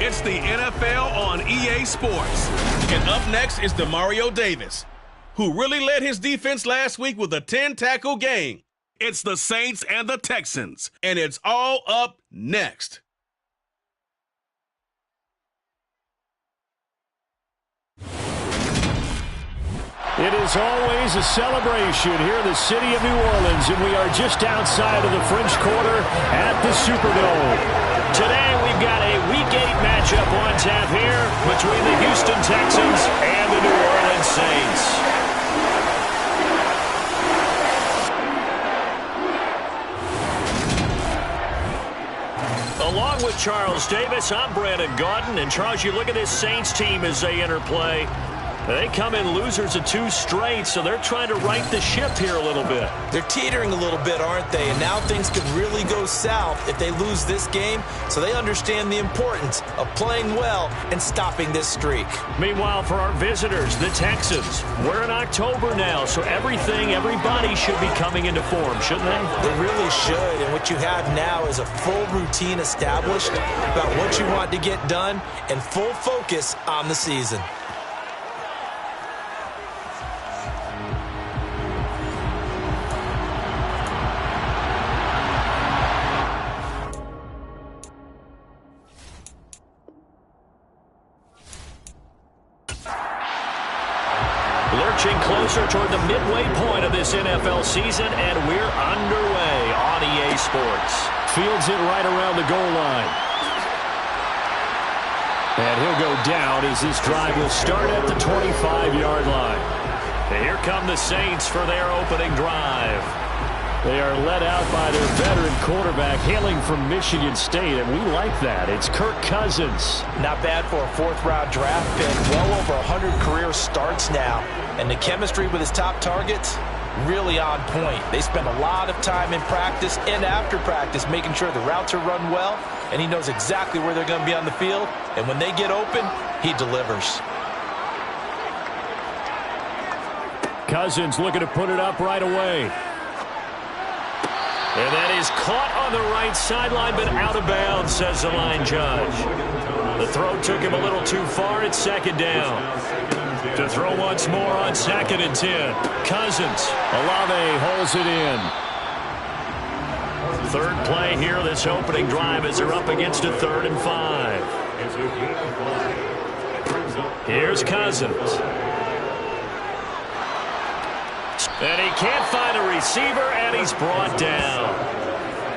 It's the NFL on EA Sports. And up next is Demario Davis, who really led his defense last week with a 10-tackle game. It's the Saints and the Texans, and it's all up next. It is always a celebration here in the city of New Orleans, and we are just outside of the French Quarter at the Superdome. Today we've got a Week 8 matchup on tap here between the Houston Texans and the New Orleans Saints. Along with Charles Davis, I'm Brandon Gaudin, and Charles, you look at this Saints team as they enter play. They come in losers of 2 straight, so they're trying to right the ship here a little bit. They're teetering a little bit, aren't they? And now things could really go south if they lose this game, so they understand the importance of playing well and stopping this streak. Meanwhile, for our visitors, the Texans, we're in October now, so everybody should be coming into form, shouldn't they? They really should, and what you have now is a full routine established about what you want to get done and full focus on the season. Lurching closer toward the midway point of this NFL season, and we're underway on EA Sports. Fields it right around the goal line. And he'll go down as this drive will start at the 25-yard line. And here come the Saints for their opening drive. They are led out by their veteran quarterback hailing from Michigan State, and we like that. It's Kirk Cousins. Not bad for a 4th-round draft pick. Well over 100 career starts now. And the chemistry with his top targets, really on point. They spend a lot of time in practice and after practice making sure the routes are run well, and he knows exactly where they're going to be on the field. And when they get open, he delivers. Cousins looking to put it up right away. And that is caught on the right sideline, but out of bounds, says the line judge. The throw took him a little too far. It's 2nd down. To throw once more on 2nd and 10. Cousins. Olave holds it in. 3rd play here, this opening drive, as they're up against a 3rd and 5. Here's Cousins. And he can't find a receiver, and he's brought down.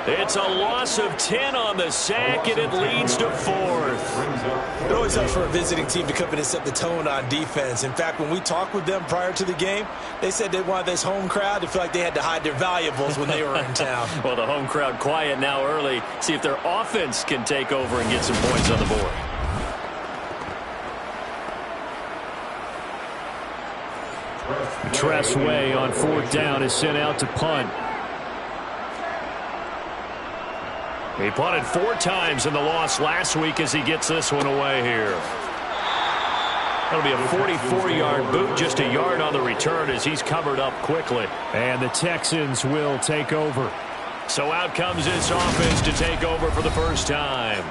It's a loss of 10 on the sack, and it leads to 4th. It always helps for a visiting team to come in and set the tone on defense. In fact, when we talked with them prior to the game, they said they wanted this home crowd to feel like they had to hide their valuables when they were in town. Well, the home crowd quiet now early. See if their offense can take over and get some points on the board. Tressway on 4th down is sent out to punt. He punted 4 times in the loss last week as he gets this one away here. That'll be a 44-yard boot, just a yard on the return as he's covered up quickly. And the Texans will take over. So out comes this offense to take over for the first time.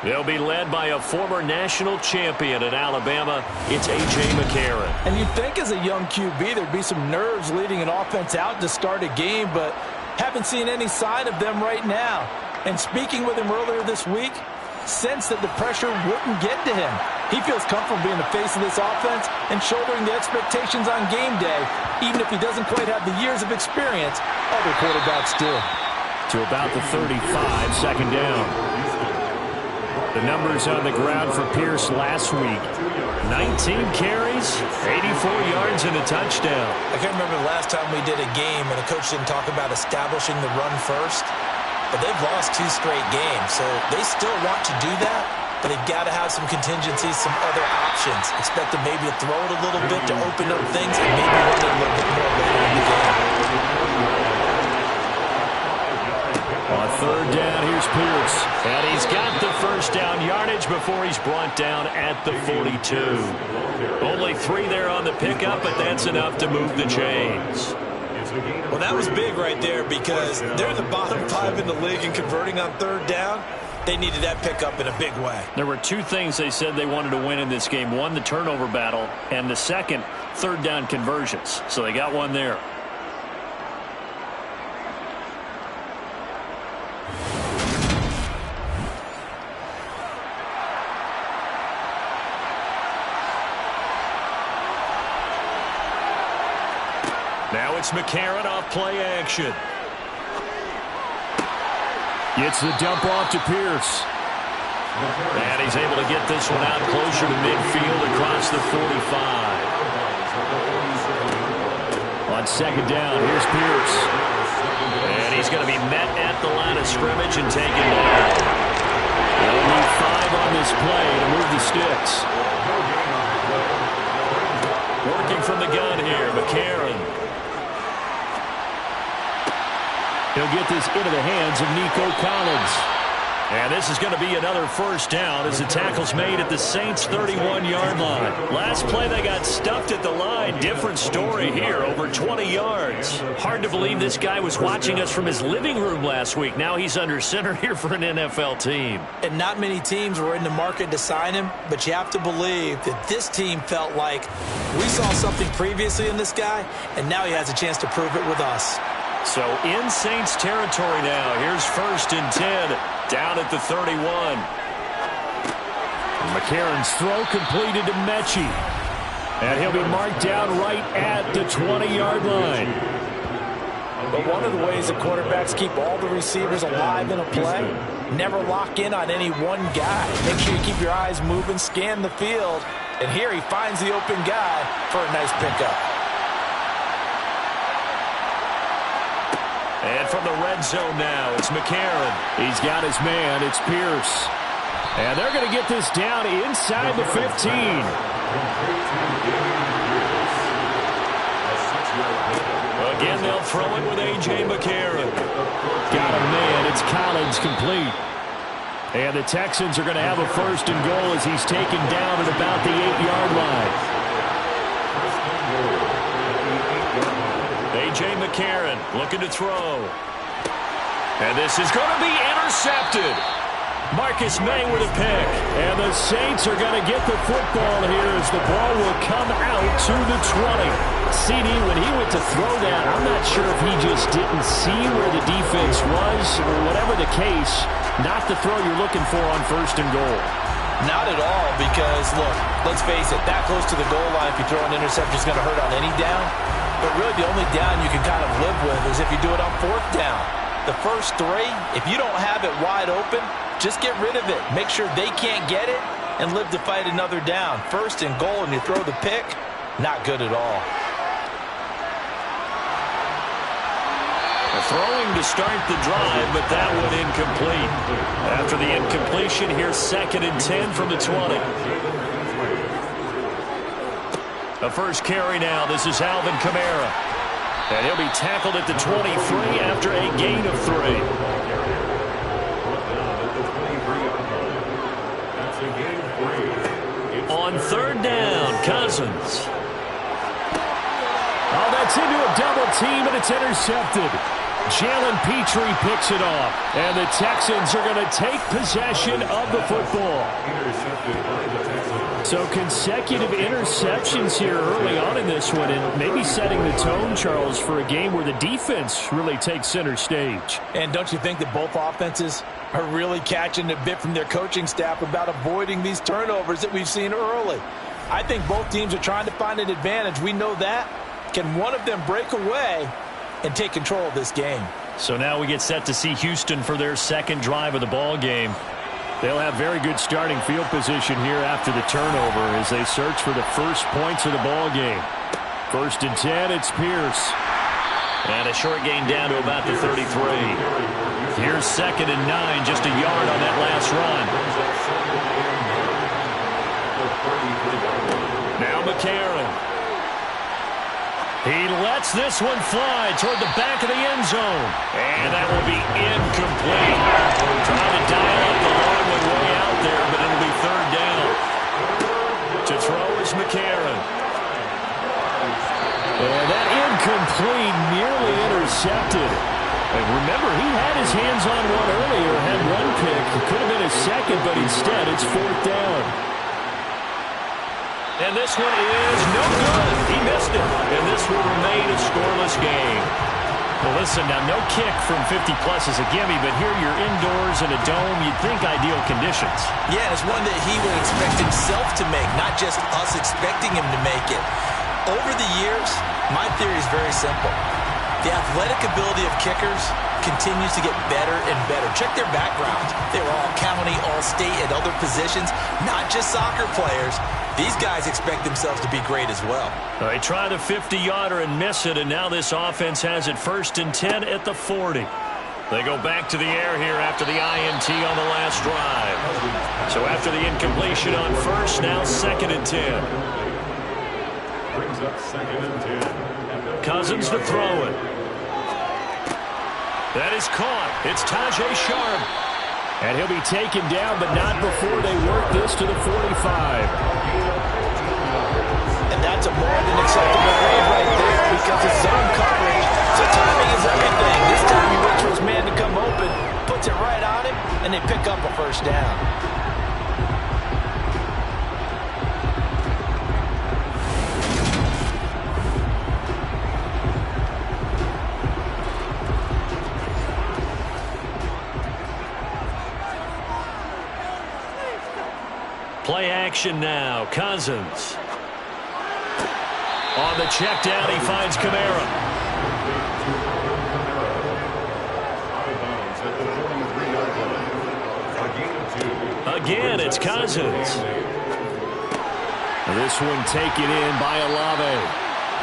They'll be led by a former national champion at Alabama. It's A.J. McCarron. And you'd think as a young QB there'd be some nerves leading an offense out to start a game, but haven't seen any sign of them right now. And speaking with him earlier this week, sensed that the pressure wouldn't get to him. He feels comfortable being the face of this offense and shouldering the expectations on game day, even if he doesn't quite have the years of experience other quarterbacks do. To about the 35, 2nd down. The numbers on the ground for Pierce last week. 19 carries, 84 yards, and a touchdown. I can't remember the last time we did a game and the coach didn't talk about establishing the run first. But they've lost 2 straight games, so they still want to do that. But they've got to have some contingencies, some other options. Expect them maybe to throw it a little bit to open up things and maybe run it a little bit more later in the game. On 3rd down, here's Pierce. And he's got the first down yardage before he's brought down at the 42. Only 3 there on the pickup, but that's enough to move the chains. Well, that was big right there because they're in the bottom 5 in the league in converting on 3rd down. They needed that pickup in a big way. There were two things they said they wanted to win in this game. One, the turnover battle, and the second, third down conversions. So they got one there. Now it's McCarron off play action. Gets the dump off to Pierce. And he's able to get this one out closer to midfield across the 45. On second down, here's Pierce. And he's going to be met at the line of scrimmage and taken down. They'll need 5 on this play to move the sticks. Working from the gun here, McCarron. He'll get this into the hands of Nico Collins. And this is going to be another first down as the tackle's made at the Saints' 31-yard line. Last play, they got stuffed at the line. Different story here, over 20 yards. Hard to believe this guy was watching us from his living room last week. Now he's under center here for an NFL team. And not many teams were in the market to sign him, but you have to believe that this team felt like we saw something previously in this guy, and now he has a chance to prove it with us. So in Saints territory now. Here's 1st and 10 down at the 31. McCarron's throw completed to Mechie. And he'll be marked down right at the 20-yard line. But one of the ways that quarterbacks keep all the receivers alive in a play, never lock in on any one guy. Make sure you keep your eyes moving, scan the field. And here he finds the open guy for a nice pickup. And from the red zone now, it's McCarron. He's got his man. It's Pierce. And they're going to get this down inside the 15. Again, they'll throw it with A.J. McCarron. Got a man. It's Collins complete. And the Texans are going to have a 1st and goal as he's taken down at about the 8-yard line. A.J. McCarron looking to throw. And this is going to be intercepted. Marcus May with a pick. And the Saints are going to get the football here as the ball will come out to the 20. CD, when he went to throw that, I'm not sure if he just didn't see where the defense was or whatever the case. Not the throw you're looking for on 1st and goal. Not at all, because, look, let's face it, that close to the goal line, if you throw an interception, is going to hurt on any down. But really, the only down you can kind of live with is if you do it on 4th down. The first 3, if you don't have it wide open, just get rid of it. Make sure they can't get it and live to fight another down. 1st and goal, and you throw the pick, not good at all. Throwing to start the drive, but that one incomplete. After the incompletion, here's 2nd and 10 from the 20. The first carry now. This is Alvin Kamara. And he'll be tackled at the 23 after a gain of 3. On 3rd down, Cousins. Oh, that's into a double team, and it's intercepted. Jalen Petrie picks it off, and the Texans are going to take possession of the football. So consecutive interceptions here early on in this one, and maybe setting the tone, Charles, for a game where the defense really takes center stage. And don't you think that both offenses are really catching a bit from their coaching staff about avoiding these turnovers that we've seen early? I think both teams are trying to find an advantage. We know that. Can one of them break away and take control of this game? So now we get set to see Houston for their 2nd drive of the ball game. They'll have very good starting field position here after the turnover as they search for the first points of the ball game. 1st and 10, it's Pierce. And a short gain down to about the 33. Here's 2nd and 9, just a yard on that last run. Now McCarron. He lets this one fly toward the back of the end zone. And that will be incomplete. Trying to dial up the long one way out there, but it'll be 3rd down. To throw is McCarron. And that incomplete, nearly intercepted. And remember, he had his hands on one earlier, had one pick. It could have been his second, but instead it's 4th down. And this one is no good. He missed it. And this will remain a scoreless game. Well, listen, now no kick from 50-plus is a gimme, but here you're indoors in a dome. You'd think ideal conditions. Yeah, and it's one that he would expect himself to make, not just us expecting him to make it. Over the years, my theory is very simple. The athletic ability of kickers continues to get better and better. Check their backgrounds. They were all county, all state, and other positions, not just soccer players. These guys expect themselves to be great as well. They try the 50-yarder and miss it, and now this offense has it 1st and 10 at the 40. They go back to the air here after the INT on the last drive. So after the incompletion on first, now 2nd and 10. Brings up 2nd and 10. Cousins to throw it. That is caught. It's Tajay Sharp. And he'll be taken down, but not before they work this to the 45. And that's a more than acceptable read right there because it's zone coverage. So timing is everything. This time he waits for his man to come open, puts it right on him, and they pick up a 1st down. Play action now. Cousins. On the check down, he finds Kamara. Again, it's Cousins. This one taken in by Olave.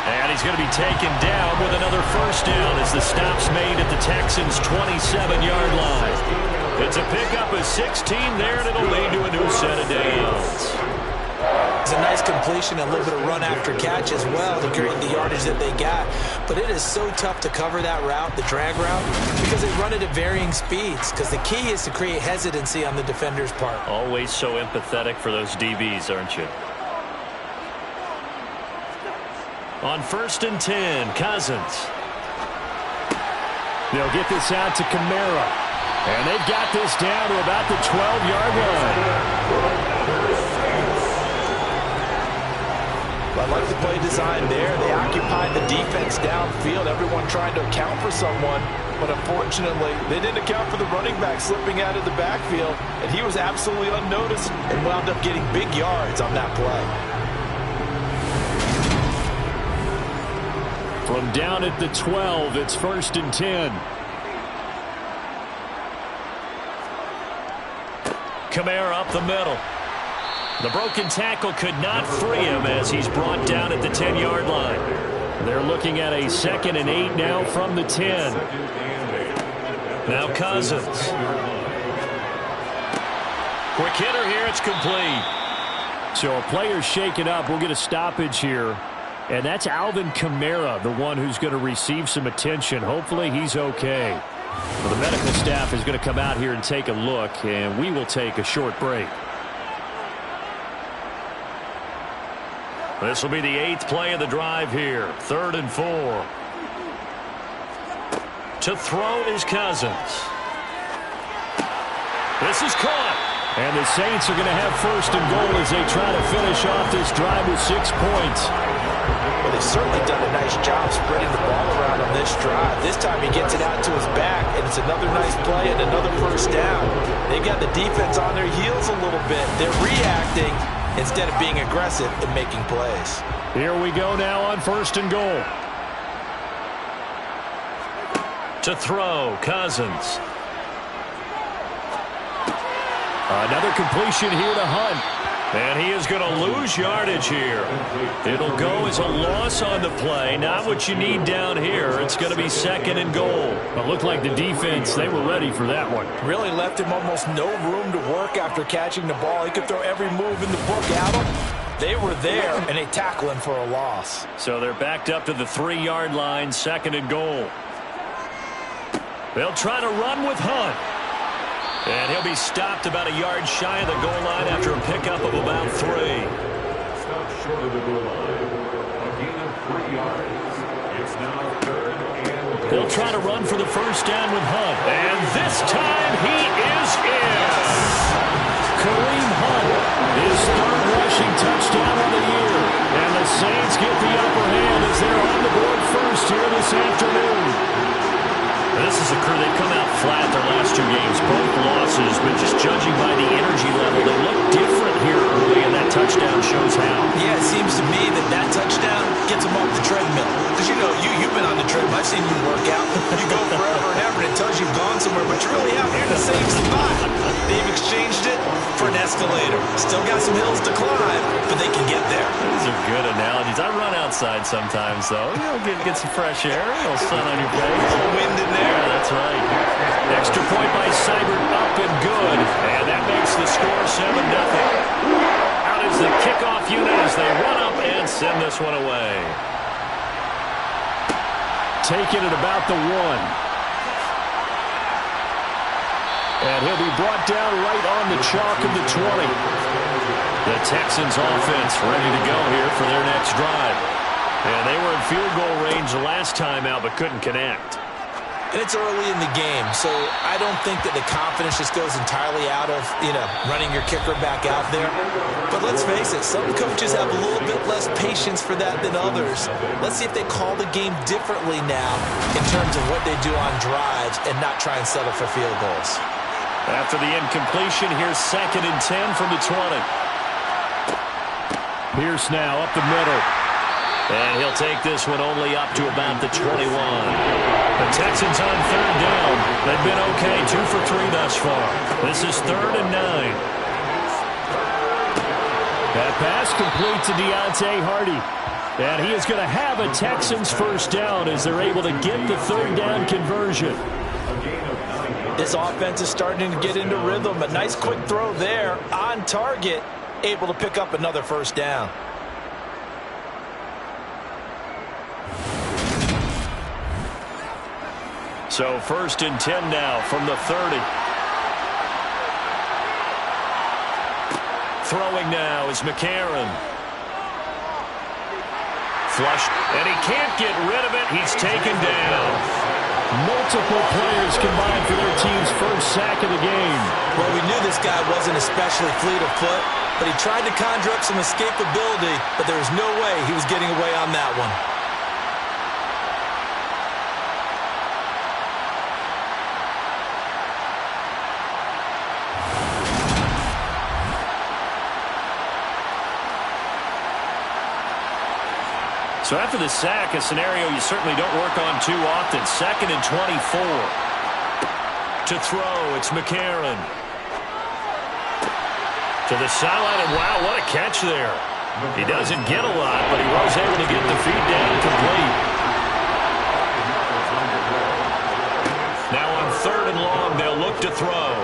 And he's going to be taken down with another 1st down as the stop's made at the Texans' 27-yard line. It's a pickup of 16 there, and it'll lead to a new set of downs. It's a nice completion, a little bit of run after catch as well to create the yardage that they got. But it is so tough to cover that route, the drag route, because they run it at varying speeds. Because the key is to create hesitancy on the defender's part. Always so empathetic for those DBs, aren't you? On 1st and 10, Cousins. They'll get this out to Kamara. And they've got this down to about the 12-yard line. I like the play design there. They occupied the defense downfield. Everyone trying to account for someone. But unfortunately, they didn't account for the running back slipping out of the backfield. And he was absolutely unnoticed and wound up getting big yards on that play. From down at the 12, it's 1st and 10. Kamara up the middle. The broken tackle could not free him as he's brought down at the 10-yard line. They're looking at a 2nd and 8 now from the 10. Now Cousins. Quick hitter here. It's complete. So a player's shaken up. We'll get a stoppage here. And that's Alvin Kamara, the one who's going to receive some attention. Hopefully he's okay. Well, the medical staff is going to come out here and take a look, and we will take a short break. This will be the 8th play of the drive here. 3rd and 4. To throw is Cousins. This is caught. And the Saints are going to have 1st and goal as they try to finish off this drive with 6 points. Well, they've certainly done a nice job spreading the ball around on this drive. This time he gets it out to his back, and it's another nice play and another 1st down. They've got the defense on their heels a little bit. They're reacting instead of being aggressive and making plays. Here we go now on 1st and goal. To throw, Cousins. Another completion here to Hunt. And he is going to lose yardage here. It'll go as a loss on the play. Not what you need down here. It's going to be 2nd and goal. It looked like the defense, they were ready for that one. Really left him almost no room to work after catching the ball. He could throw every move in the book at him. They were there, and they tackle him for a loss. So they're backed up to the 3-yard line, 2nd and goal. They'll try to run with Hunt. And he'll be stopped about a yard shy of the goal line after a pickup of about 3. Stop short of the goal line. A gain of 3 yards. It's now 3rd and They'll try to run for the first down with Hunt. And this time he is in. Kareem Hunt, his 3rd rushing touchdown of the year. And the Saints get the upper hand as they're on the board first here this afternoon. This is a crew, they've come out flat their last 2 games, both losses, but just judging by the energy level, they look different here early, and that touchdown shows how. Yeah, it seems to me that touchdown gets them off the treadmill. Because, you know, you've been on the treadmill. I've seen you work out. You go forever and ever, and it tells you've gone somewhere, but you're really out here in the same spot. They've exchanged it for an escalator. Still got some hills to climb, but they can get there. These are good analogies. I run outside sometimes, though. You know, get some fresh air, a little sun on your face. A little wind in there. Yeah, that's right. Extra point by Seibert, up and good. And that makes the score 7-0. Out is the kickoff unit as they run up and send this one away. Taking it about the 1. And he'll be brought down right on the chalk of the 20. The Texans offense ready to go here for their next drive. And they were in field goal range the last time out but couldn't connect. And it's early in the game, so I don't think that the confidence just goes entirely out of, running your kicker back out there. But let's face it, some coaches have a little bit less patience for that than others. Let's see if they call the game differently now in terms of what they do on drives and not try and settle for field goals. After the incompletion, here's 2nd and 10 from the 20. Pierce now up the middle. And he'll take this one only up to about the 21. The Texans on 3rd down. They've been okay, 2 for 3 thus far. This is 3rd and 9. That pass complete to Deontay Hardy. And he is going to have a Texans first down as they're able to get the 3rd down conversion. This offense is starting to get into rhythm. A nice quick throw there on target, able to pick up another first down. So 1st and 10 now from the 30. Throwing now is McCarron. Flushed, and he can't get rid of it. He's taken down. Multiple players combined for their team's first sack of the game. Well, we knew this guy wasn't especially fleet of foot, but he tried to conjure up some escapability, but there was no way he was getting away on that one. So after the sack, a scenario you certainly don't work on too often. 2nd and 24. To throw, it's McCarron. To the sideline, and wow, what a catch there. He doesn't get a lot, but he was able to get the feed down complete. Now on 3rd and long, they'll look to throw.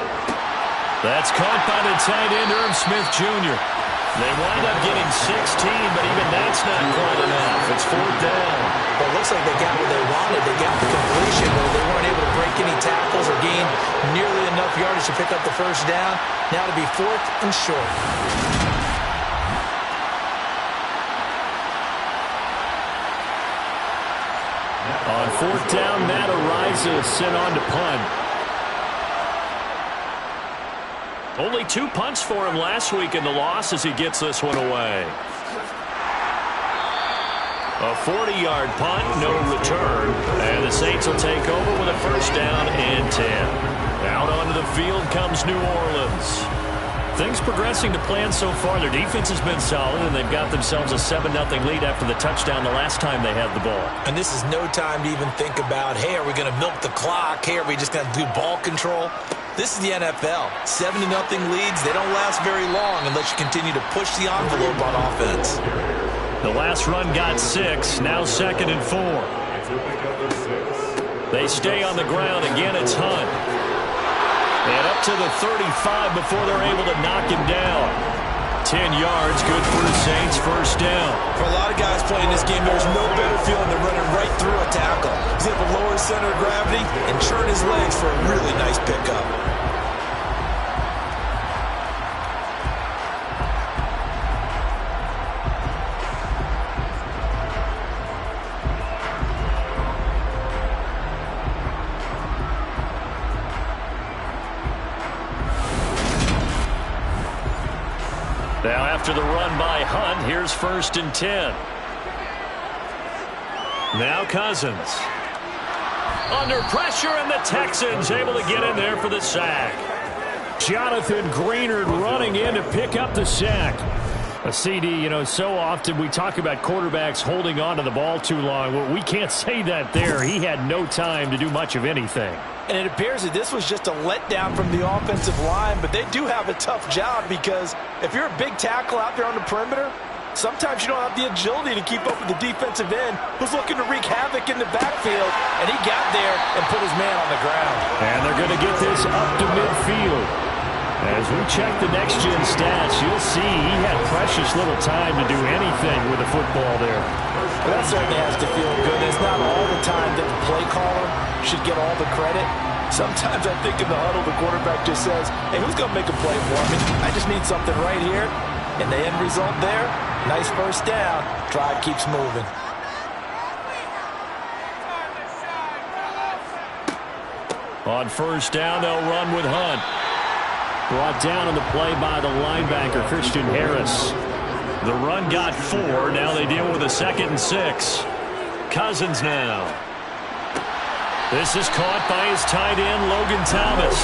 That's caught by the tight end, Irv Smith Jr. They wind up getting 16, but even that's not quite enough. It's 4th down. Well, it looks like they got what they wanted. They got the completion, but they weren't able to break any tackles or gain nearly enough yardage to pick up the first down. Now to be 4th and short. On 4th down, Matt Ariza sent on to punt. Only 2 punts for him last week in the loss as he gets this one away. A 40-yard punt, no return. And the Saints will take over with a first down and 10. Out onto the field comes New Orleans. Things progressing to plan so far. Their defense has been solid, and they've got themselves a 7-0 lead after the touchdown the last time they had the ball. And this is no time to even think about, hey, are we going to milk the clock? Hey, are we just going to do ball control? This is the NFL. 7-0 leads, they don't last very long unless you continue to push the envelope on offense. The last run got 6, now 2nd and 4. They stay on the ground. Again, it's Hunt. And up to the 35 before they're able to knock him down. 10 yards, good for the Saints, first down. For a lot of guys playing this game, there's no better feeling than running right through a tackle. He's able to lower his center of gravity and churn his legs for a really nice pickup. Now after the run by Hunt, here's 1st and 10. Now Cousins. Under pressure, and the Texans able to get in there for the sack. Jonathan Greenard running in to pick up the sack. A CD, you know, so often we talk about quarterbacks holding on to the ball too long. Well, we can't say that there. He had no time to do much of anything. And it appears that this was just a letdown from the offensive line, but they do have a tough job because if you're a big tackle out there on the perimeter, sometimes you don't have the agility to keep up with the defensive end who's looking to wreak havoc in the backfield, and he got there and put his man on the ground. And they're going to get this up to midfield. As we check the next-gen stats, you'll see he had precious little time to do anything with the football there. Well, that certainly has to feel good. It's not all the time that the play caller should get all the credit. Sometimes I think in the huddle, the quarterback just says, hey, who's going to make a play for me? I just need something right here. And the end result there, nice first down. Drive keeps moving. On 1st down, they'll run with Hunt. Brought down on the play by the linebacker, Christian Harris. The run got 4. Now they deal with a 2nd and 6. Cousins now. This is caught by his tight end, Logan Thomas.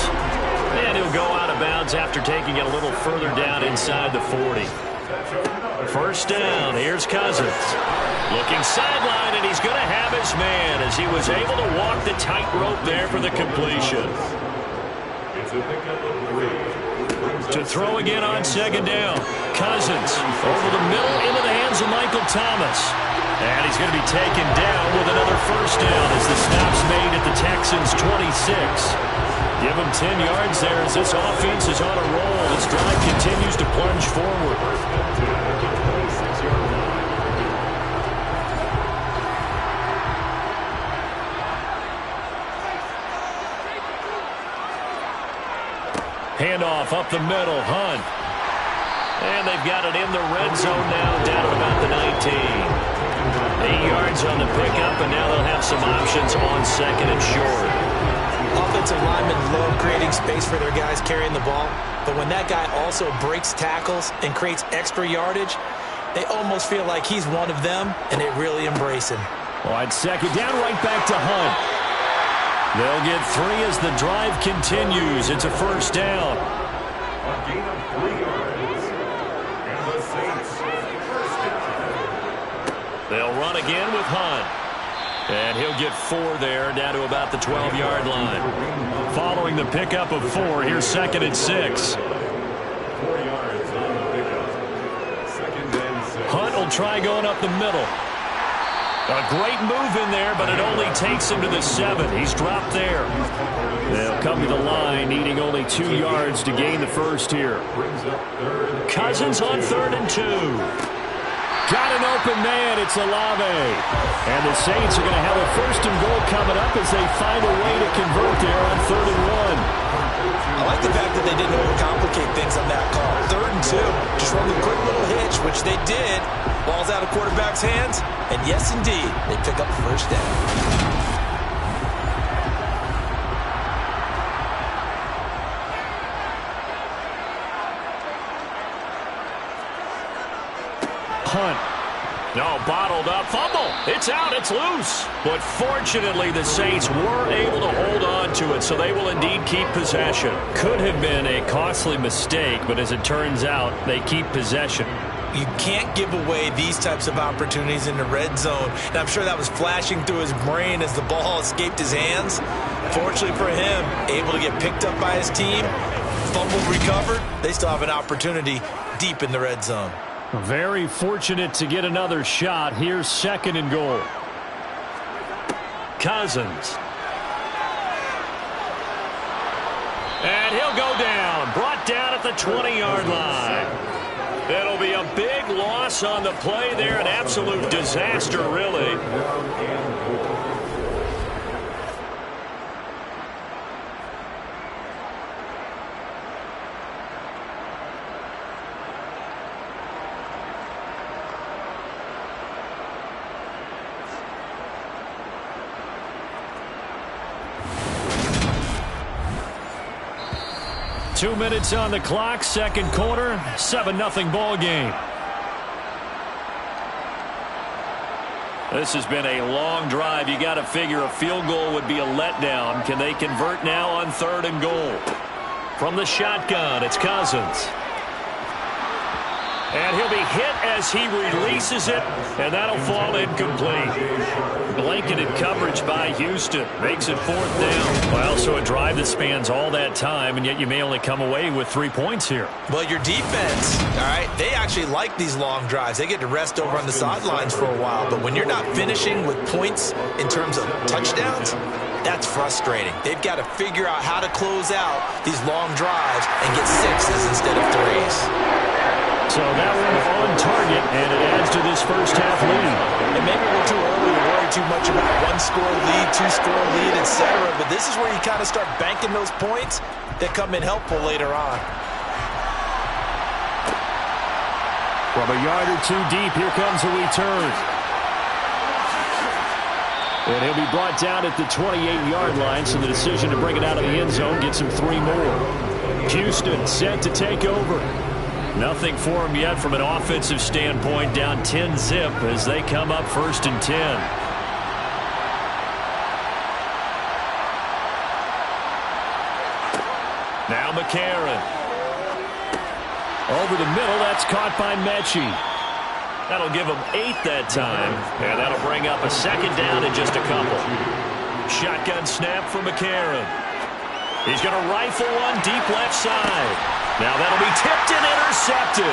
And he'll go out of bounds after taking it a little further down inside the 40. 1st down, here's Cousins. Looking sideline, and he's going to have his man as he was able to walk the tightrope there for the completion. To throw again on 2nd down. Cousins over the middle into the hands of Michael Thomas. And he's going to be taken down with another 1st down as the stop's made at the Texans' 26. Give him 10 yards there as this offense is on a roll. This drive continues to plunge forward. Handoff up the middle, Hunt. And they've got it in the red zone now, down at about the 19. 8 yards on the pickup, and now they'll have some options on 2nd and short. Offensive linemen love creating space for their guys carrying the ball, but when that guy also breaks tackles and creates extra yardage, they almost feel like he's one of them, and they really embrace him. On 2nd down, right back to Hunt. They'll get 3 as the drive continues. It's a 1st down. A gain of 3 yards. And the Saints first down. They'll run again with Hunt. And he'll get 4 there, down to about the 12-yard line. Following the pickup of 4, here's 2nd and 6. 4 yards on the pickup. 2nd and 6. Hunt will try going up the middle. A great move in there, but it only takes him to the 7. He's dropped there. They'll come to the line, needing only 2 yards to gain the 1st here. Cousins on 3rd and 2. Got an open man. It's Olave. And the Saints are going to have a 1st and goal coming up as they find a way to convert there on 3rd and 1. I like the fact that they didn't overcomplicate things on that call. 3rd and 2. Just run the quick little hitch, which they did. Ball's out of quarterback's hands. And yes, indeed, they pick up 1st down. Hunt. No, bottled up. Fumble. It's out. It's loose. But fortunately, the Saints were able to hold on to it, so they will indeed keep possession. Could have been a costly mistake, but as it turns out, they keep possession. You can't give away these types of opportunities in the red zone. And I'm sure that was flashing through his brain as the ball escaped his hands. Fortunately for him, able to get picked up by his team, fumbled, recovered. They still have an opportunity deep in the red zone. Very fortunate to get another shot. Here's 2nd and goal. Cousins. And he'll go down. Brought down at the 20-yard line. It'll be a big loss on the play there. An absolute disaster, really. 2 minutes on the clock, second quarter, 7-0 ball game. This has been a long drive. You got to figure a field goal would be a letdown. Can they convert now on 3rd and goal? From the shotgun, it's Cousins. And he'll be hit as he releases it, and that'll fall incomplete. Blanketed coverage by Houston. Makes it 4th down. Well, so a drive that spans all that time, and yet you may only come away with 3 points here. Well, your defense, all right, they actually like these long drives. They get to rest over on the sidelines for a while. But when you're not finishing with points in terms of touchdowns, that's frustrating. They've got to figure out how to close out these long drives and get 6s instead of 3s. So that one on target, and it adds to this first half lead. And maybe we're too early to worry too much about 1-score lead, 2-score lead, etc. But this is where you kind of start banking those points that come in helpful later on. From a yard or 2 deep, here comes a return. And he'll be brought down at the 28-yard line, so the decision to bring it out of the end zone gets him 3 more. Houston set to take over. Nothing for him yet from an offensive standpoint, down 10-zip as they come up 1st and 10. Now McCarron. Over the middle, that's caught by Mechie. That'll give him 8 that time, and that'll bring up a 2nd down in just a couple. Shotgun snap for McCarron. He's going to rifle one deep left side. Now that'll be tipped and intercepted.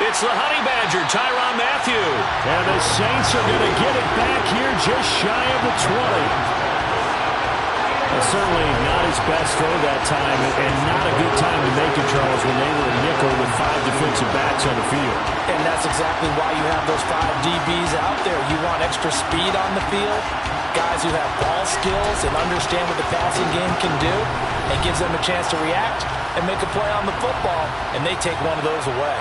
It's the Honey Badger, Tyrann Mathieu. And the Saints are going to get it back here just shy of the 20. Well, certainly not his best throw that time, and not a good time to make it, Charles, when they were a nickel with 5 defensive backs on the field. And that's exactly why you have those 5 DBs out there. You want extra speed on the field, guys who have ball skills and understand what the passing game can do, and gives them a chance to react and make a play on the football, and they take one of those away.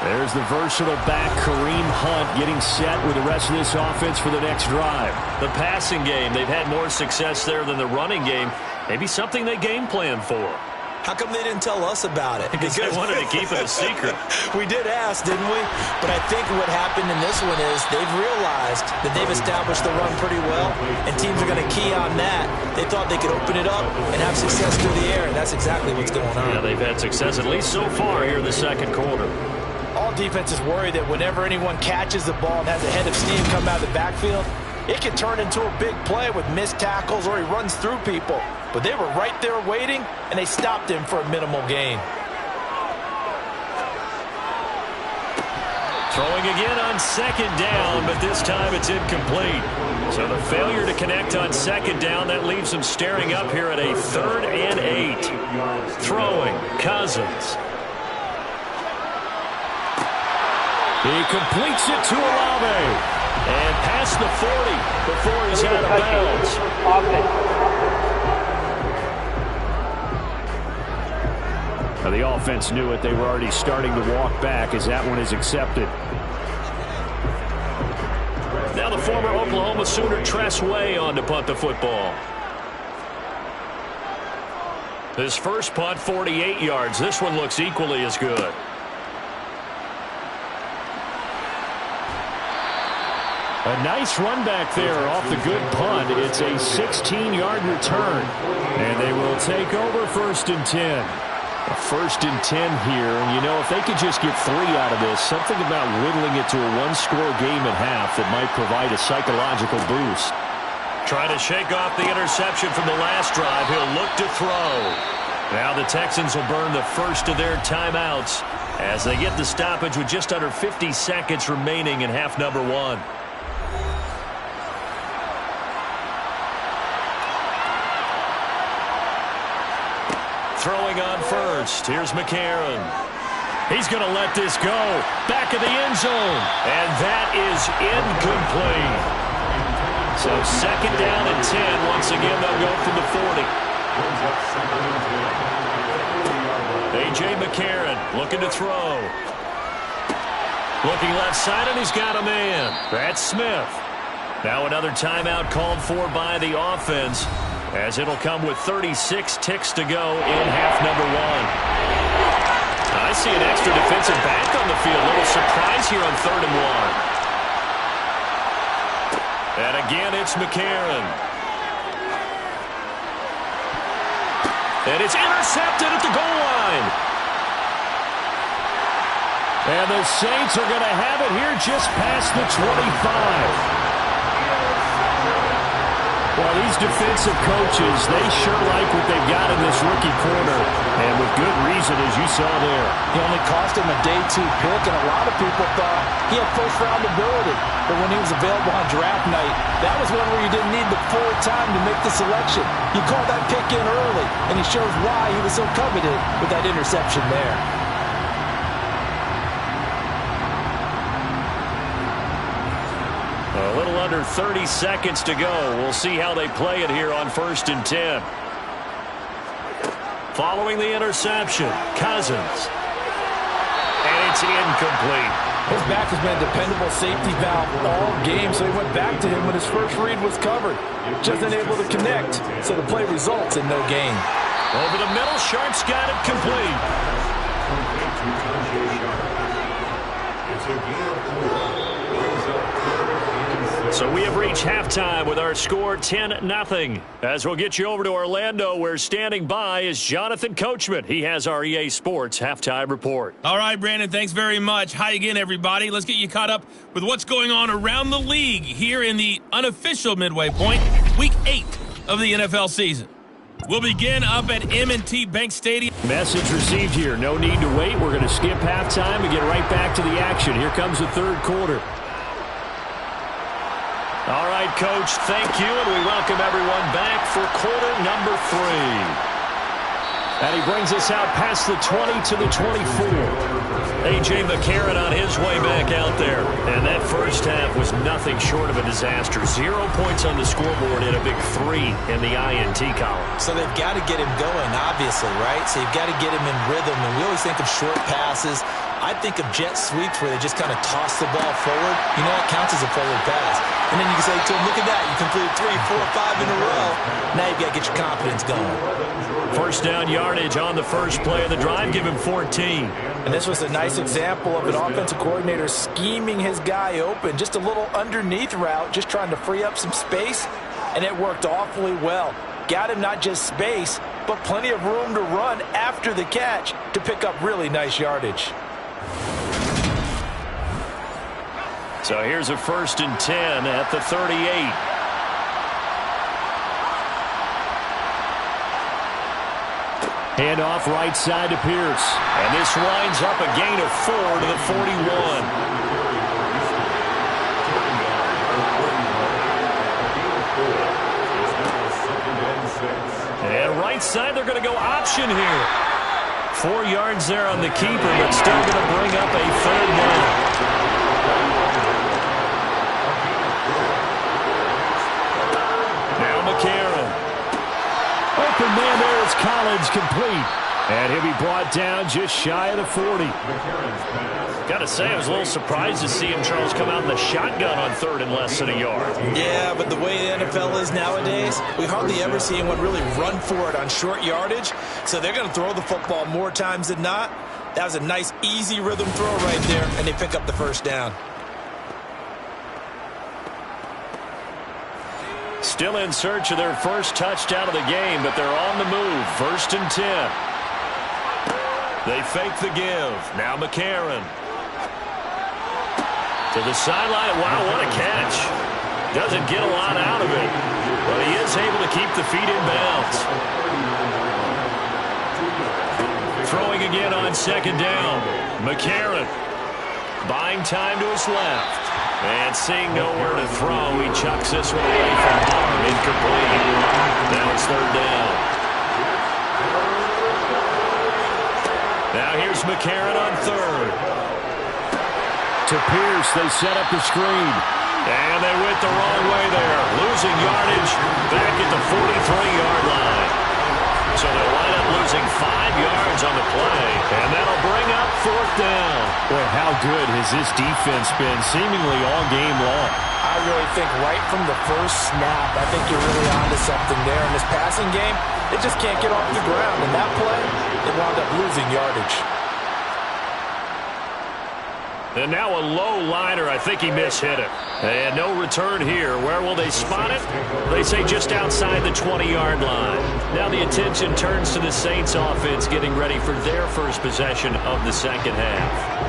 There's the versatile back, Kareem Hunt, getting set with the rest of this offense for the next drive. The passing game, they've had more success there than the running game. Maybe something they game plan for. How come they didn't tell us about it? Because they wanted to keep it a secret. We did ask, didn't we? But I think what happened in this one is they've realized that they've established the run pretty well, and teams are going to key on that. They thought they could open it up and have success through the air, and that's exactly what's going on. Yeah, they've had success, at least so far here in the second quarter. All defenses worry that whenever anyone catches the ball and has a head of steam come out of the backfield, it can turn into a big play with missed tackles or he runs through people. But they were right there waiting, and they stopped him for a minimal gain. Throwing again on 2nd down, but this time it's incomplete. So the failure to connect on 2nd down, that leaves him staring up here at a 3rd and 8. Throwing, Cousins. He completes it to Olave. And past the 40 before he's out of bounds. Now the offense knew it. They were already starting to walk back as that one is accepted. Now the former Oklahoma Sooner Tress Way on to punt the football. His first punt, 48 yards. This one looks equally as good. A nice run back there off the good punt. It's a 16-yard return. And they will take over 1st and 10. A 1st and 10 here. And, you know, if they could just get 3 out of this, something about whittling it to a 1-score game at half that might provide a psychological boost. Trying to shake off the interception from the last drive. He'll look to throw. Now the Texans will burn the first of their timeouts as they get the stoppage with just under 50 seconds remaining in half number 1. Throwing on first. Here's McCarron. He's going to let this go. Back of the end zone. And that is incomplete. So 2nd down and 10. Once again, they'll go from the 40. A.J. McCarron looking to throw. Looking left side, and he's got a man. That's Smith. Now another timeout called for by the offense. as it'll come with 36 ticks to go in half number one. I see an extra defensive back on the field. A little surprise here on 3rd and 1. And again, it's McCarron. And it's intercepted at the goal line. And the Saints are going to have it here just past the 25. Well, these defensive coaches, they sure like what they've got in this rookie corner. And with good reason, as you saw there. He only cost him a day 2 pick, and a lot of people thought he had first-round ability. But when he was available on draft night, that was one where you didn't need the full time to make the selection. You called that pick in early, and he shows why he was so coveted with that interception there. A little under 30 seconds to go. We'll see how they play it here on 1st and 10. Following the interception, Cousins. And it's incomplete. His back has been a dependable safety valve all game, so he went back to him when his first read was covered. Just unable to connect, so the play results in no gain. Over the middle, Sharp's got it complete. It's a game. So we have reached halftime with our score 10-0. As we'll get you over to Orlando, where standing by is Jonathan Coachman. He has our EA Sports halftime report. All right, Brandon, thanks very much. Hi again, everybody. Let's get you caught up with what's going on around the league here in the unofficial midway point, Week 8 of the NFL season. We'll begin up at M&T Bank Stadium. Message received here. No need to wait. We're going to skip halftime and get right back to the action. Here comes the third quarter. All right, Coach, thank you, and we welcome everyone back for quarter number 3. And he brings us out past the 20 to the 24. A.J. McCarron on his way back out there. And that first half was nothing short of a disaster. 0 points on the scoreboard and a big 3 in the INT column. So they've got to get him going, obviously, right? So you've got to get him in rhythm. And we always think of short passes. I think of jet sweeps where they just kind of toss the ball forward. You know, it counts as a forward pass. And then you can say to him, look at that. You completed 3, 4, 5 in a row. Now you've got to get your confidence going. First down yardage on the first play of the drive. Give him 14. And this was a nice example of an offensive coordinator scheming his guy open. Just a little underneath route, just trying to free up some space. And it worked awfully well. Got him not just space, but plenty of room to run after the catch to pick up really nice yardage. So here's a 1st and 10 at the 38. Handoff right side to Pierce. And this winds up a gain of 4 to the 41. And right side, they're going to go option here. 4 yards there on the keeper, but still going to bring up a 3rd down. Now McCarron. Open man there is Collins, complete. And he'll be brought down just shy of the 40. Got to say, I was a little surprised to see him, Charles, come out in the shotgun on 3rd and less than a yard. Yeah, but the way the NFL is nowadays, we hardly ever see anyone really run for it on short yardage. So they're going to throw the football more times than not. That was a nice, easy rhythm throw right there, and they pick up the first down. Still in search of their first touchdown of the game, but they're on the move. 1st and 10. They fake the give. Now McCarron. To the sideline. Wow, what a catch. Doesn't get a lot out of it, but he is able to keep the feet in bounds. Throwing again on 2nd down. McCarron. Buying time to his left. And seeing nowhere to throw, he chucks this one away from harm. Incomplete. Now it's 3rd down. Now here's McCarron on 3rd. To Pierce, they set up the screen. And they went the wrong way there. Losing yardage back at the 43-yard line. So they'll wind up losing 5 yards on the play, and that'll bring up 4th down. Boy, how good has this defense been seemingly all game long? I really think right from the first snap, I think you're really onto something there. In this passing game, it just can't get off the ground. And that play, it wound up losing yardage. And now a low liner. I think he mishit it. And no return here. Where will they spot it? They say just outside the 20-yard line. Now the attention turns to the Saints offense getting ready for their first possession of the second half.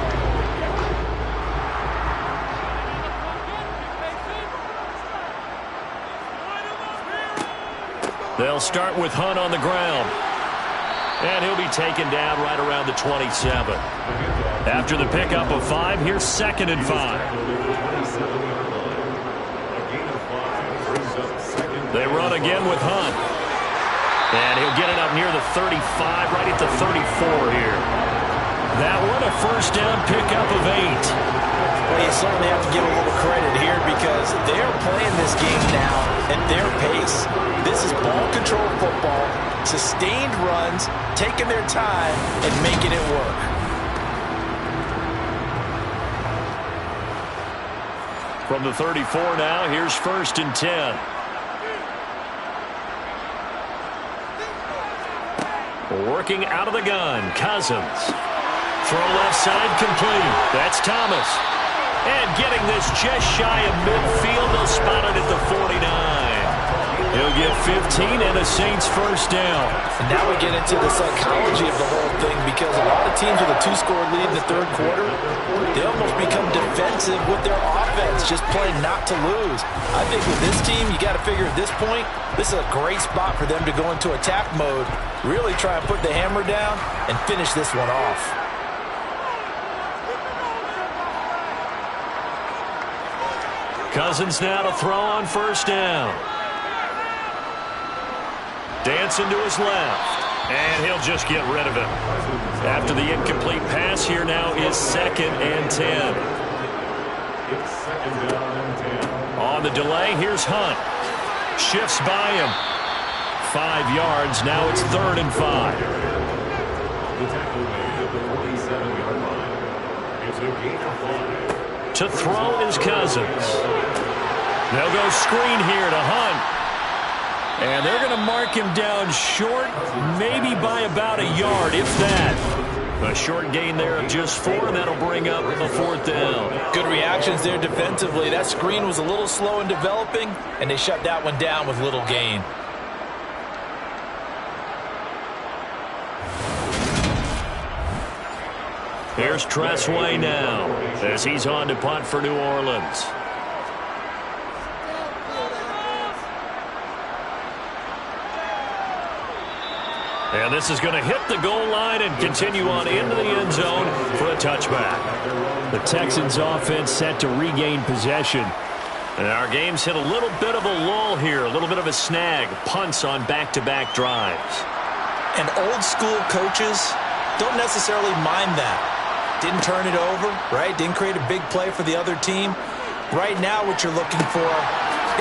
They'll start with Hunt on the ground. And he'll be taken down right around the 27. After the pickup of 5, here's 2nd and 5. They run again with Hunt. And he'll get it up near the 35, right at the 34 here. That one a first down pickup of 8. Well, you certainly have to give a little credit here because they're playing this game now at their pace. This is ball control football, sustained runs, taking their time, and making it work. From the 34 now, here's 1st and 10. Working out of the gun, Cousins. Throw left side complete. That's Thomas. And getting this just shy of midfield, they'll spot it at the 49. He'll get 15 and a Saints first down. And now we get into the psychology of the whole thing because a lot of teams with a 2-score lead in the 3rd quarter, they almost become defensive with their offense, just playing not to lose. I think with this team, you got to figure at this point, this is a great spot for them to go into attack mode, really try and put the hammer down and finish this one off. Cousins now to throw on first down. Dancing to his left. And he'll just get rid of it. After the incomplete pass, here now is 2nd and 10. It's 2nd down and 10. On the delay, here's Hunt. Shifts by him. 5 yards. Now it's 3rd and 5. The tackle made at the 47-yard line. It's a gain of 5. To throw is Cousins. They'll go screen here to Hunt. And they're going to mark him down short, maybe by about a yard, if that. A short gain there of just 4, and that'll bring up a 4th down. Good reactions there defensively. That screen was a little slow in developing, and they shut that one down with little gain. Here's Tressway now, as he's on to punt for New Orleans. And this is going to hit the goal line and continue on into the end zone for a touchback. The Texans offense set to regain possession. And our game's hit a little bit of a lull here, a little bit of a snag. Punts on back-to-back drives. And old-school coaches don't necessarily mind that. Didn't turn it over, right? Didn't create a big play for the other team. Right now what you're looking for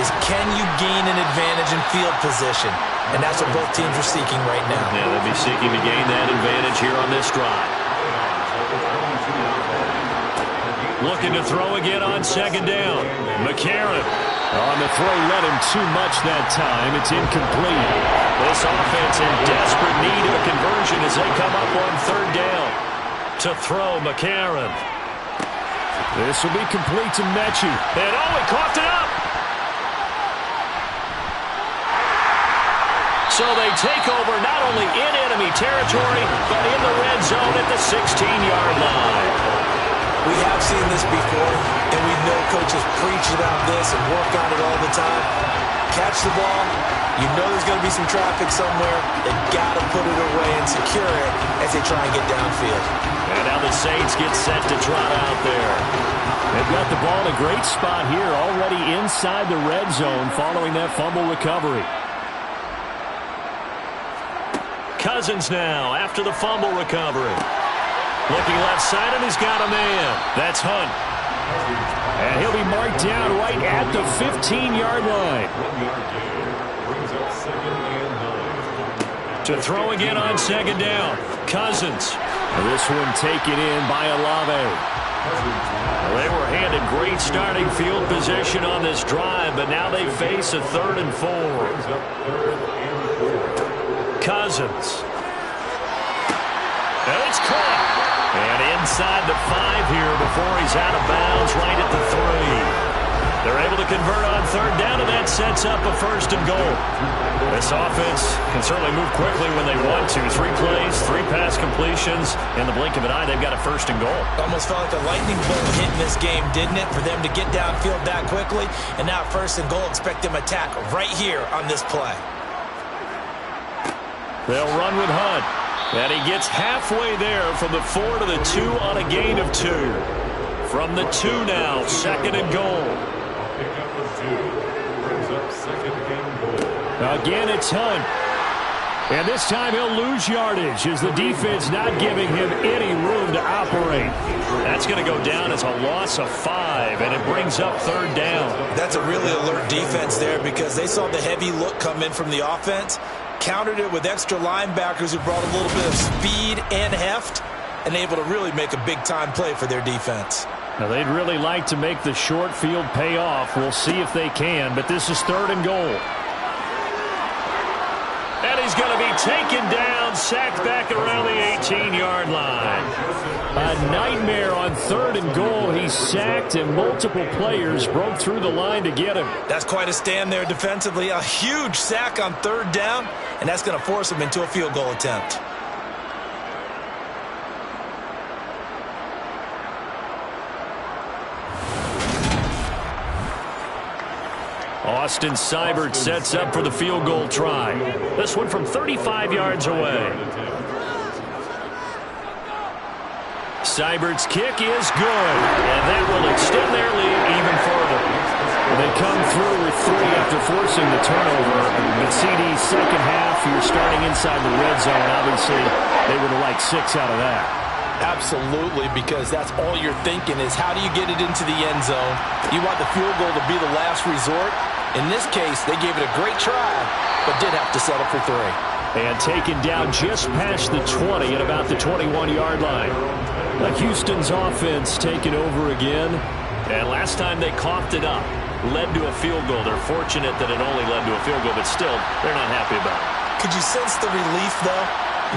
is can you gain an advantage in field position? And that's what both teams are seeking right now. Yeah, they'll be seeking to gain that advantage here on this drive. Looking to throw again on 2nd down. McCarron. On the throw, led him too much that time. It's incomplete. This offense in desperate need of a conversion as they come up on 3rd down. To throw, McCarron. This will be complete to Mechie. And he coughed it up. So they take over not only in enemy territory, but in the red zone at the 16-yard line. We have seen this before, and we know coaches preach about this and work on it all the time. Catch the ball. You know there's going to be some traffic somewhere. They've got to put it away and secure it as they try and get downfield. And now the Saints get set to trot out there. They've got the ball in a great spot here, already inside the red zone following that fumble recovery. Cousins now after the fumble recovery. Looking left side, and he's got a man. That's Hunt. And he'll be marked down right at the 15-yard line. 1 yard gain brings up 2nd and 9. To throw again on second down. Cousins. This one taken in by Olave. They were handed great starting field position on this drive, but now they face a 3rd and 4. Cousins. And it's caught. And inside the 5 here before he's out of bounds, right at the 3. They're able to convert on 3rd down, and that sets up a 1st and goal. This offense can certainly move quickly when they want to. 3 plays, 3 pass completions. In the blink of an eye, they've got a 1st and goal. Almost felt like a lightning bolt hit in this game, didn't it? For them to get downfield that quickly. And now 1st and goal, expect them attack right here on this play. They'll run with Hunt. And he gets halfway there from the 4 to the 2 on a gain of 2. From the 2 now, 2nd and goal. Again, it's Hunt. And this time he'll lose yardage as the defense not giving him any room to operate. That's going to go down as a loss of 5, and it brings up 3rd down. That's a really alert defense there because they saw the heavy look come in from the offense, countered it with extra linebackers who brought a little bit of speed and heft, and able to really make a big-time play for their defense. Now, they'd really like to make the short field pay off. We'll see if they can, but this is 3rd and goal. And he's going to be taken down, sacked back around the 18-yard line. A nightmare on 3rd and goal. He's sacked, and multiple players broke through the line to get him. That's quite a stand there defensively. A huge sack on 3rd down, and that's going to force him into a field goal attempt. Austin Seibert sets up for the field goal try. This one from 35 yards away. Seibert's kick is good, and that will extend their lead even further. They come through with 3 after forcing the turnover. But CD's second half, you're starting inside the red zone. Obviously, they would have liked 6 out of that. Absolutely, because that's all you're thinking is how do you get it into the end zone? You want the field goal to be the last resort. In this case, they gave it a great try, but did have to settle for 3. And taken down just past the 20 at about the 21-yard line. Houston's offense taking over again. And last time they coughed it up, led to a field goal. They're fortunate that it only led to a field goal, but still, they're not happy about it. Could you sense the relief, though,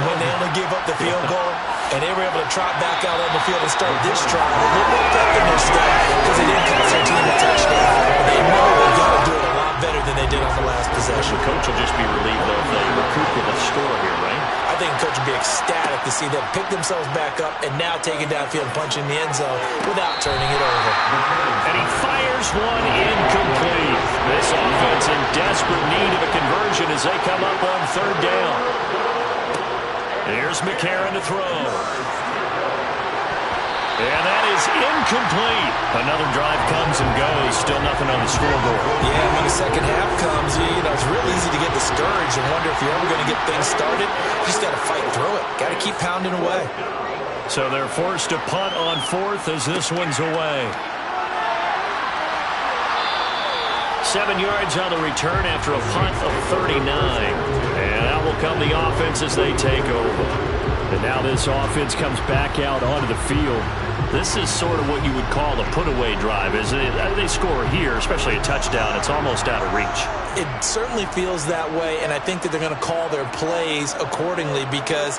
when they only gave up the field goal? And they were able to trot back out on the field and start this drive a little more pep in their step because they didn't cost their team a touchdown. They know they've got to do it a lot better than they did on the last possession. The coach will just be relieved, though, if they recoup with a score here, right? I think the coach will be ecstatic to see them pick themselves back up and now take it downfield and punch in the end zone without turning it over. And he fires one incomplete. This offense in desperate need of a conversion as they come up on 3rd down. Here's McCarron to throw. And that is incomplete. Another drive comes and goes. Still nothing on the scoreboard. Yeah, when the second half comes, it's real easy to get discouraged and wonder if you're ever going to get things started. You just got to fight through it. Got to keep pounding away. So they're forced to punt on 4th as this one's away. 7 yards on the return after a punt of 39. And out will come the offense as they take over. And now this offense comes back out onto the field. This is sort of what you would call a put-away drive, isn't it? They score here, especially a touchdown. It's almost out of reach. It certainly feels that way, and I think that they're going to call their plays accordingly because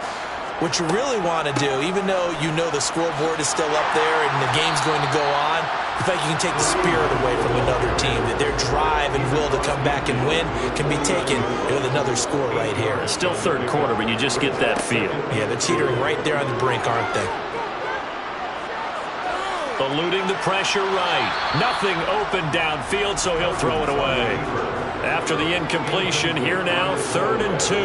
what you really want to do, even though you know the scoreboard is still up there and the game's going to go on, I feel like you can take the spirit away from another team, that their drive and will to come back and win can be taken with another score right here. It's still 3rd quarter, but you just get that feel. Yeah, they're teetering right there on the brink, aren't they? Eluding the pressure right. Nothing open downfield, so he'll throw it away. After the incompletion, here now, 3rd and 2.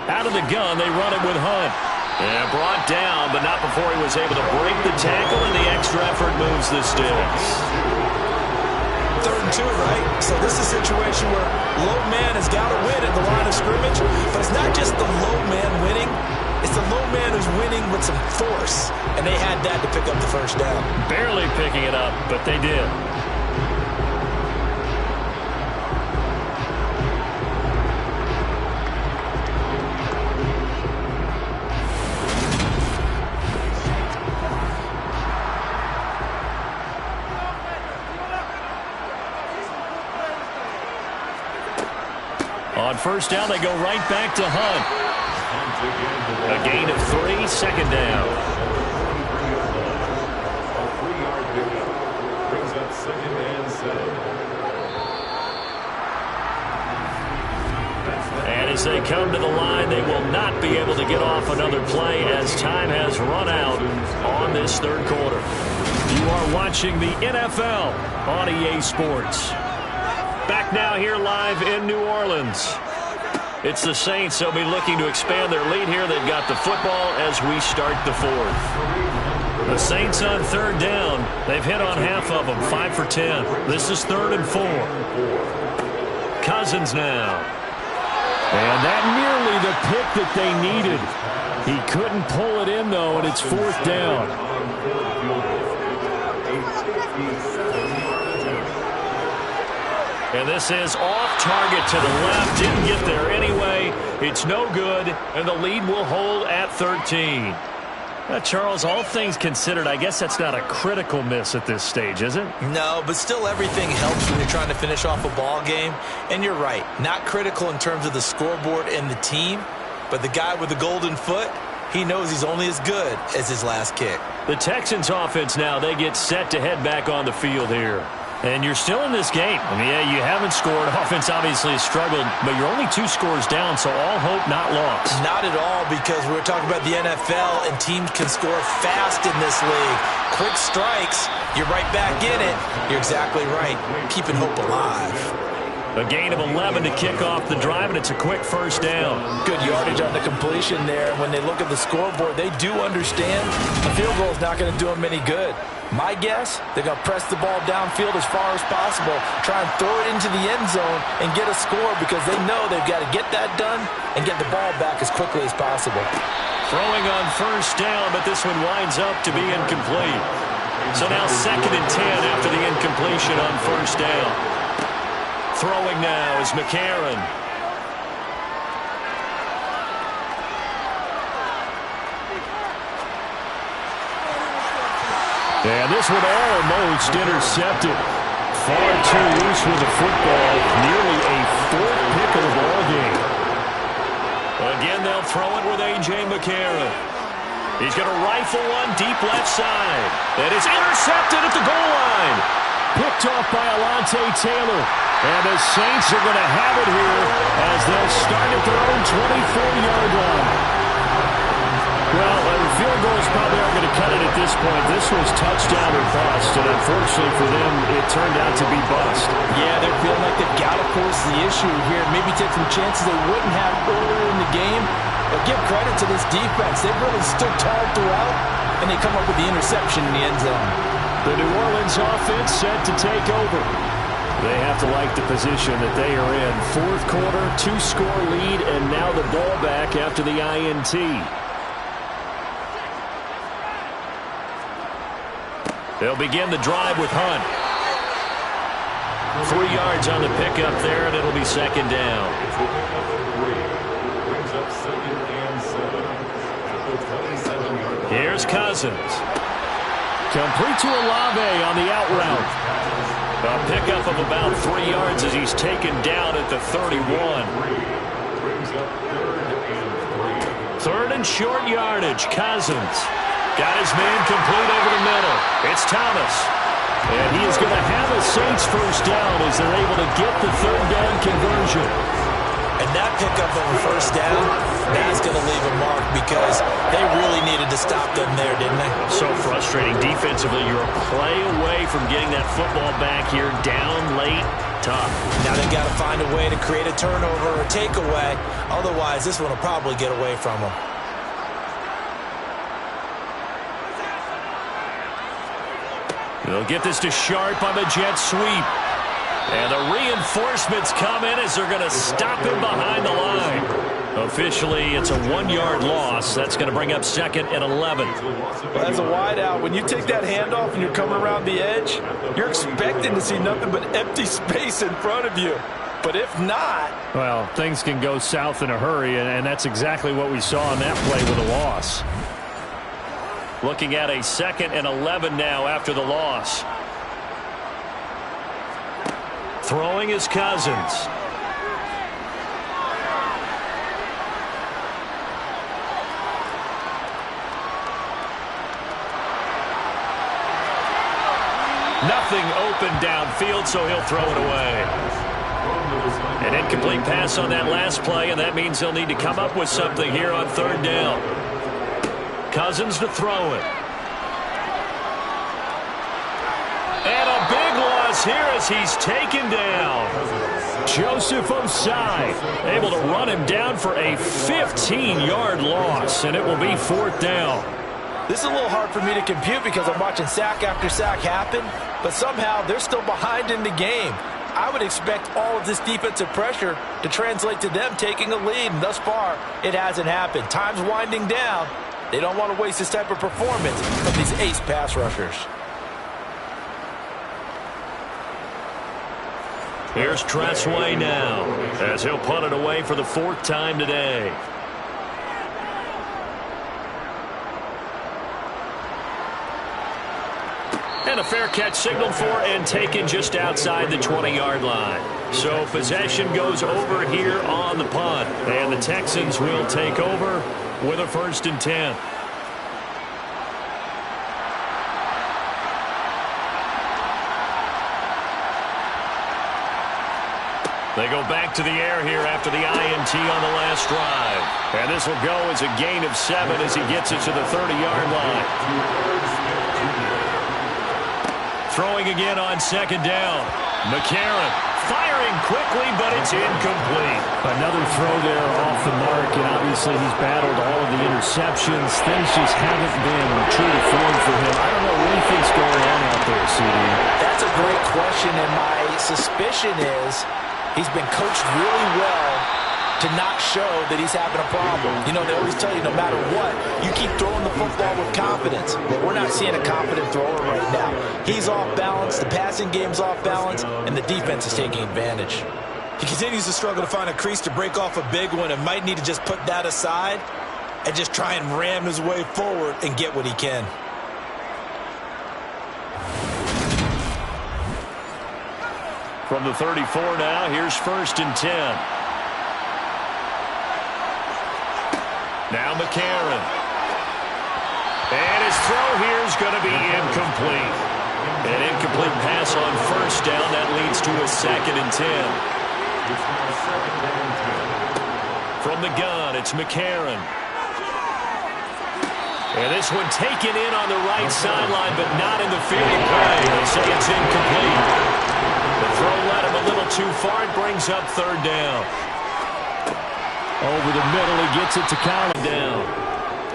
Out of the gun, they run it with Hunt. And brought down, but not before he was able to break the tackle, and the extra effort moves the sticks. 3rd and 2, right? So this is a situation where low man has got to win at the line of scrimmage, but it's not just the low man winning. It's the low man who's winning with some force, and they had that to pick up the 1st down. Barely picking it up, but they did. On first down, they go right back to Hunt. A gain of 3, second down. A 3-yard pickup brings up 2nd and 7. And as they come to the line, they will not be able to get off another play as time has run out on this third quarter. You are watching the NFL on EA Sports. Back now here live in New Orleans. It's the Saints. They'll be looking to expand their lead here. They've got the football as we start the fourth. The Saints on third down. They've hit on half of them, 5 for 10. This is 3rd and 4. Cousins now. And that nearly the pick that they needed. He couldn't pull it in, though, and it's 4th down. And this is off target to the left. Didn't get there anyway. It's no good, and the lead will hold at 13. Charles, all things considered, I guess that's not a critical miss at this stage, is it? No, but still everything helps when you're trying to finish off a ball game. And you're right, not critical in terms of the scoreboard and the team, but the guy with the golden foot, he knows he's only as good as his last kick. The Texans offense now, they get set to head back on the field here. And you're still in this game. I mean, yeah, you haven't scored. Offense obviously has struggled, but you're only 2 scores down, so all hope not lost. Not at all, because we're talking about the NFL, and teams can score fast in this league. Quick strikes, you're right back in it. You're exactly right. Keeping hope alive. A gain of 11 to kick off the drive, and it's a quick first down. Good yardage on the completion there. When they look at the scoreboard, they do understand a field goal is not going to do them any good. My guess, they're going to press the ball downfield as far as possible, try and throw it into the end zone and get a score because they know they've got to get that done and get the ball back as quickly as possible. Throwing on first down, but this one winds up to be incomplete. So now 2nd and 10 after the incompletion on first down. Throwing now is McCarron. And this one almost intercepted. Far too loose with the football. Nearly a 4th pick of the ball game. Again, they'll throw it with A.J. McCarron. He's going to rifle one deep left side. And it's intercepted at the goal line. Picked off by Alontae Taylor. And the Saints are going to have it here as they'll start at their own 24-yard line. Well, the field goals probably aren't going to cut it at this point. This was touchdown or bust, and unfortunately for them, it turned out to be bust. Yeah, they're feeling like they've got to force the issue here. Maybe take some chances they wouldn't have earlier in the game. But give credit to this defense. They've really stood tall throughout, and they come up with the interception in the end zone. The New Orleans offense set to take over. They have to like the position that they are in. 4th quarter, 2-score lead, and now the ball back after the INT. They'll begin the drive with Hunt. 3 yards on the pickup there, and it'll be 2nd down. Here's Cousins. Complete to Olave on the out route. A pickup of about 3 yards as he's taken down at the 31. 3rd and short yardage. Cousins got his man complete over the middle. It's Thomas. And he is going to have a Saints first down as they're able to get the 3rd down conversion. And that pickup of a first down, that's going to leave a mark because they really needed to stop them there, didn't they? So frustrating defensively. You're a play away from getting that football back here down late. Tough. Now they've got to find a way to create a turnover or takeaway. Otherwise, this one will probably get away from them. They'll get this to Sharp on the jet sweep. And the reinforcements come in as they're going to stop him behind the line. Officially, it's a 1-yard loss. That's going to bring up 2nd and 11. Well, as a wideout, when you take that handoff and you're coming around the edge, you're expecting to see nothing but empty space in front of you. But if not... Well, things can go south in a hurry, and that's exactly what we saw in that play with a loss. Looking at a 2nd and 11 now after the loss. Throwing is Cousins. Nothing open downfield, so he'll throw it away. An incomplete pass on that last play, and that means he'll need to come up with something here on third down. Cousins to throw it. And a big loss here as he's taken down. Joseph Osai able to run him down for a 15-yard loss, and it will be fourth down. This is a little hard for me to compute because I'm watching sack after sack happen, but somehow they're still behind in the game. I would expect all of this defensive pressure to translate to them taking a lead, and thus far, it hasn't happened. Time's winding down. They don't want to waste this type of performance from these ace pass rushers. Here's Tressway now as he'll punt it away for the fourth time today. And a fair catch signaled for and taken just outside the 20-yard line. So possession goes over here on the punt. And the Texans will take over with a 1st and 10. They go back to the air here after the INT on the last drive. And this will go as a gain of 7 as he gets it to the 30-yard line. Throwing again on 2nd down. McCarron firing quickly, but it's incomplete. Another throw there off the mark, and obviously he's battled all of the interceptions. Things just haven't been true to form for him. I don't know what he thinks going on out there, CD. That's a great question, and my suspicion is he's been coached really well to not show that he's having a problem. You know, they always tell you no matter what, you keep throwing the football with confidence. But we're not seeing a confident thrower right now. He's off balance, the passing game's off balance, and the defense is taking advantage. He continues to struggle to find a crease to break off a big one and might need to just put that aside and just try and ram his way forward and get what he can. From the 34 now, here's 1st and 10. Now McCarron. And his throw here is going to be incomplete. An incomplete pass on 1st down. That leads to a 2nd and 10. From the gun, it's McCarron. And this one taken in on the right sideline, but not in the field of play. They say it's incomplete. The throw led him a little too far. It brings up 3rd down. Over the middle, he gets it to Collins. Down.